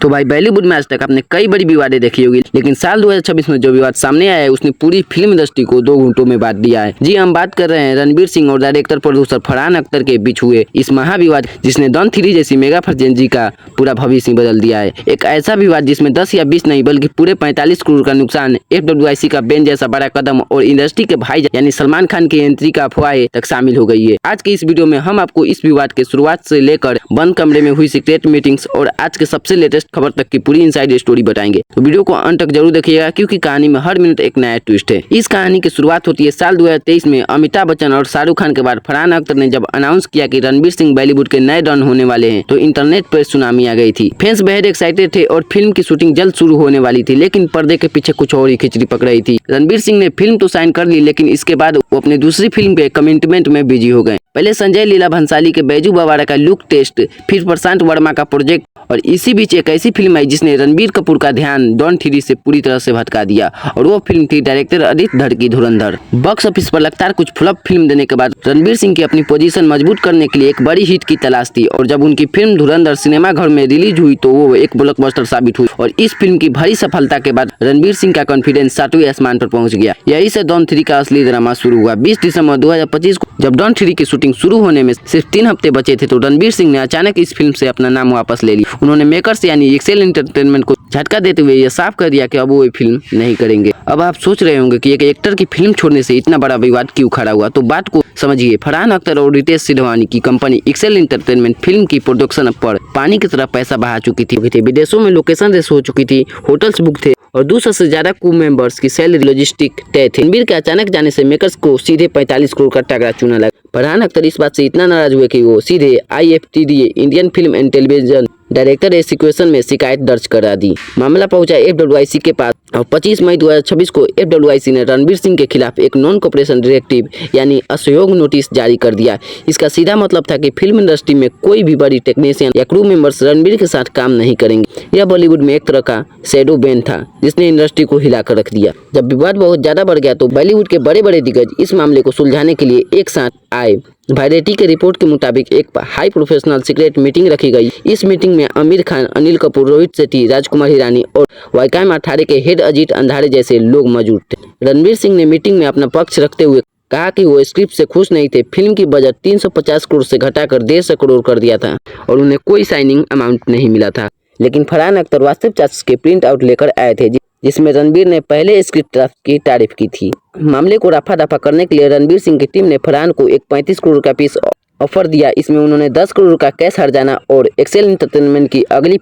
तो भाई बॉलीवुड में आज तक आपने कई बड़ी विवादें देखी होगी, लेकिन साल 2026 में जो विवाद सामने आया है उसने पूरी फिल्म इंडस्ट्री को दो घूंटों में बांट दिया है। जी हम बात कर रहे हैं रणवीर सिंह और डायरेक्टर प्रोड्यूसर फरहान अख्तर के बीच हुए इस महाविवाद जिसने डॉन 3 जैसी मेगा फ्रेंचाइजी का पूरा भविष्य बदल दिया है। एक ऐसा विवाद जिसमें 10 या 20 नहीं बल्कि पूरे 45 करोड़ का नुकसान, FWIC का बैन जैसा बड़ा कदम और इंडस्ट्री के भाई यानी सलमान खान की एंट्री का अफवाह तक शामिल हो गई है। आज के इस वीडियो में हम आपको इस विवाद के शुरुआत से लेकर बंद कमरे में हुई सीक्रेट मीटिंग्स और आज के सबसे लेटेस्ट खबर तक की पूरी इनसाइड स्टोरी बताएंगे। तो वीडियो को अंत तक जरूर देखिएगा क्योंकि कहानी में हर मिनट एक नया ट्विस्ट है। इस कहानी की शुरुआत होती है साल 2023 में अमिताभ बच्चन और शाहरुख खान के बाद फरहान अख्तर ने जब अनाउंस किया कि रणवीर सिंह बॉलीवुड के नए डॉन होने वाले हैं तो इंटरनेट पर सुनामी आ गई थी। फैंस बेहद एक्साइटेड थे और फिल्म की शूटिंग जल्द शुरू होने वाली थी, लेकिन पर्दे के पीछे कुछ और ही खिचड़ी पक रही थी। रणवीर सिंह ने फिल्म तो साइन कर ली, लेकिन इसके बाद वो अपनी दूसरी फिल्म के कमिटमेंट में बिजी हो गए। पहले संजय लीला भंसाली के बैजू बावरा का लुक टेस्ट, फिर प्रशांत वर्मा का प्रोजेक्ट और इसी बीच एक ऐसी फिल्म आई जिसने रणबीर कपूर का ध्यान डॉन 3 से पूरी तरह से भटका दिया और वो फिल्म थी डायरेक्टर आदित्य धर की धुरंधर। बॉक्स ऑफिस पर लगातार कुछ फ्लॉप फिल्म देने के बाद रणबीर सिंह की अपनी पोजीशन मजबूत करने के लिए एक बड़ी हिट की तलाश थी और जब उनकी फिल्म धुरंधर सिनेमा घर में रिलीज हुई तो वो एक ब्लॉकबस्टर साबित हुई और इस फिल्म की भारी सफलता के बाद रणबीर सिंह का कॉन्फिडेंस 7वें आसमान पर पहुंच गया। यही से डॉन 3 का असली ड्रामा शुरू हुआ। 20 दिसंबर 2025 को जब डॉन 3 की शूटिंग शुरू होने में सिर्फ 3 हफ्ते बचे थे तो रणबीर सिंह ने अचानक इस फिल्म से अपना नाम वापस ले लिया। उन्होंने मेकर्स यानी एक्सेल एंटरटेनमेंट को झटका देते हुए यह साफ कर दिया कि अब वो फिल्म नहीं करेंगे। अब आप सोच रहे होंगे कि एक एक्टर की फिल्म छोड़ने से इतना बड़ा विवाद क्यों खड़ा हुआ, तो बात को समझिए। फरहान अख्तर और रितेश सिधवानी की कंपनी एक्सेल एंटरटेनमेंट फिल्म की प्रोडक्शन पर पानी की तरह पैसा बहा चुकी थी। विदेशों में लोकेशन रेस हो चुकी थी, होटल्स बुक थे और 200 से ज्यादा क्रू मेंबर्स की सैलरी लॉजिस्टिक तय थे। रणबीर के अचानक जाने से मेकर्स को सीधे 45 करोड़ का टैक्स चुना लगा। फरहान अख्तर इस बात से इतना नाराज हुए कि वो सीधे IFTDA Indian film and television director association में शिकायत दर्ज करा दी। मामला पहुंचा FWIC के पास और 25 मई 2026 को FWIC ने रणबीर सिंह के खिलाफ एक नॉन कोऑपरेशन डायरेक्टिव यानी असहयोग नोटिस जारी कर दिया। इसका सीधा मतलब था कि फिल्म इंडस्ट्री में कोई भी बड़ी टेक्नीशियन या क्रू मेंबर्स रणबीर के साथ काम नहीं करेंगे। यह बॉलीवुड में एक तरह का शैडो बैन था जिसने इंडस्ट्री को हिलाकर रख दिया। जब विवाद बहुत ज्यादा बढ़ गया तो बॉलीवुड के बड़े बड़े दिग्गज इस मामले को सुलझाने के लिए एक साथ आए। वैरायटी के रिपोर्ट के मुताबिक एक हाई प्रोफेशनल सीक्रेट मीटिंग रखी गई। इस मीटिंग में आमिर खान, अनिल कपूर, रोहित शेट्टी, राजकुमार हिरानी और वाईकॉम 18 के हेड अजीत अंधारे जैसे लोग मौजूद थे। रणबीर सिंह ने मीटिंग में अपना पक्ष रखते हुए कहा कि वो स्क्रिप्ट से खुश नहीं थे। फिल्म की बजट 350 करोड़ से घटाकर 150 करोड़ कर दिया था और उन्हें कोई साइनिंग अमाउंट नहीं मिला था। लेकिन फरहान अख्तर वास्तविक चार्ट्स के प्रिंट आउट लेकर आए थे जिसमें रणबीर ने पहले स्क्रिप्ट ड्राफ्ट की तारीफ की थी। मामले को रफा दफा करने के लिए रणबीर सिंह की टीम ने फरहान को एक 35 करोड़ का पीस ऑफर दिया। इसमें उन्होंने 10 करोड़ का कैश हर्जाना और एक्सेल एंटरटेनमेंट की अगली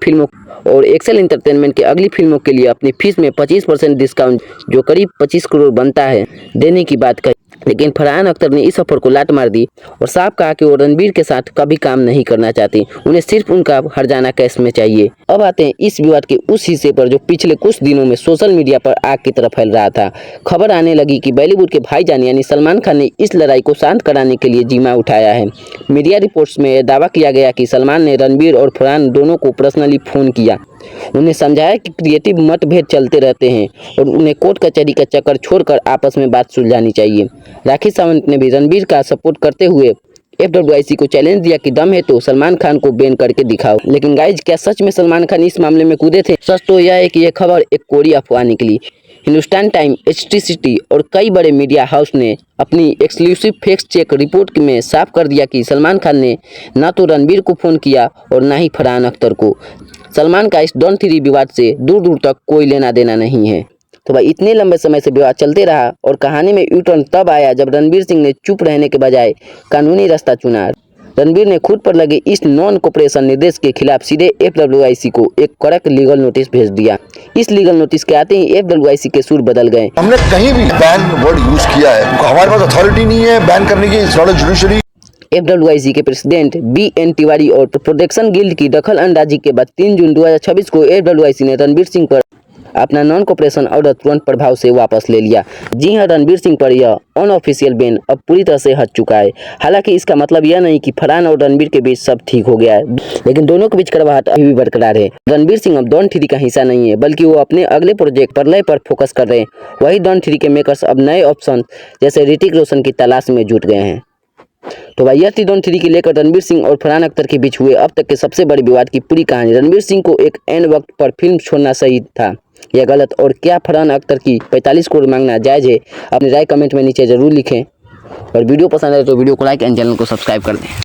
फिल्मों के लिए अपनी फीस में 25% डिस्काउंट जो करीब 25 करोड़ बनता है देने की बात कही। लेकिन फरहान अख्तर ने इस ऑफर को लात मार दी और साफ कहा कि वो रणबीर के साथ कभी काम नहीं करना चाहती, उन्हें सिर्फ उनका हर्जाना कैश में चाहिए। अब आते हैं इस विवाद के उस हिस्से पर जो पिछले कुछ दिनों में सोशल मीडिया पर आग की तरह फैल रहा था। खबर आने लगी कि बॉलीवुड के भाईजान यानी सलमान खान ने इस लड़ाई को शांत कराने के लिए जिम्मा उठाया है। मीडिया रिपोर्ट्स में दावा किया गया कि सलमान ने रणबीर और फरहान दोनों को पर्सनली फोन किया, उन्हें समझाया कि क्रिएटिव मतभेद चलते रहते हैं और उन्हें कोर्ट कचहरी का चक्कर छोड़कर आपस में बात सुलझानी चाहिए। राखी सावंत ने भी रणबीर का सपोर्ट करते हुए FWIC को चैलेंज दिया कि दम है तो सलमान खान को बैन करके दिखाओ। लेकिन गाइज, क्या सच में सलमान खान इस मामले में कूदे थे? सच तो यह है कि यह खबर एक कोरी अफवाह निकली। हिंदुस्तान टाइम, HT और कई बड़े मीडिया हाउस ने अपनी एक्सक्लूसिव फैक्ट चेक रिपोर्ट में साफ कर दिया कि सलमान खान ने न तो रणबीर को फोन किया और न ही फरहान अख्तर को। सलमान का इस डॉन 3 विवाद से दूर दूर तक कोई लेना देना नहीं है। तो भाई इतने लंबे समय से विवाद चलते रहा और कहानी में यू टर्न तब आया जब रणबीर सिंह ने चुप रहने के बजाय कानूनी रास्ता चुना। रणबीर ने खुद पर लगे इस नॉन कोऑपरेशन निर्देश के खिलाफ सीधे FWIC को एक कड़क लीगल नोटिस भेज दिया। इस लीगल नोटिस के आते ही FWIC के सुर बदल गए। हमने कहीं भी बैन वर्ड यूज किया है, हमारे पास अथॉरिटी नहीं है बैन करने की, it's not a judiciary. FWIC के प्रेसिडेंट BN तिवारी और प्रोडक्शन गिल्ड की दखल अंदाजी के बाद 3 जून 2026 को FWIC ने रणबीर सिंह पर अपना नॉन कोऑपरेशन ऑर्डर तुरंत प्रभाव से वापस ले लिया। जी हां, रणबीर सिंह पर यह अनऑफिशियल बैन अब पूरी तरह से हट चुका है। हालांकि इसका मतलब यह नहीं कि फरहान और रणबीर के बीच सब ठीक हो गया है, लेकिन दोनों के बीच कड़वाहट अभी भी बरकरार है। रणबीर सिंह अब डॉन 3 का हिस्सा नहीं है, बल्कि वो अपने अगले प्रोजेक्ट प्रलय पर फोकस कर रहे हैं। वही डॉन 3 के मेकर्स अब नए ऑप्शन जैसे ऋतिक रोशन की तलाश में जुट गए हैं। तो भाई यह थी डॉन 3 की लेकर रणबीर सिंह और फरहान अख्तर के बीच हुए अब तक के सबसे बड़े विवाद की पूरी कहानी। रणबीर सिंह को एक एंड वक्त पर फिल्म छोड़ना सही था या गलत, और क्या फरहान अख्तर की 45 करोड़ मांगना जायज़ है? अपनी राय कमेंट में नीचे जरूर लिखें और वीडियो पसंद आए तो वीडियो को लाइक एंड चैनल को सब्सक्राइब कर दें।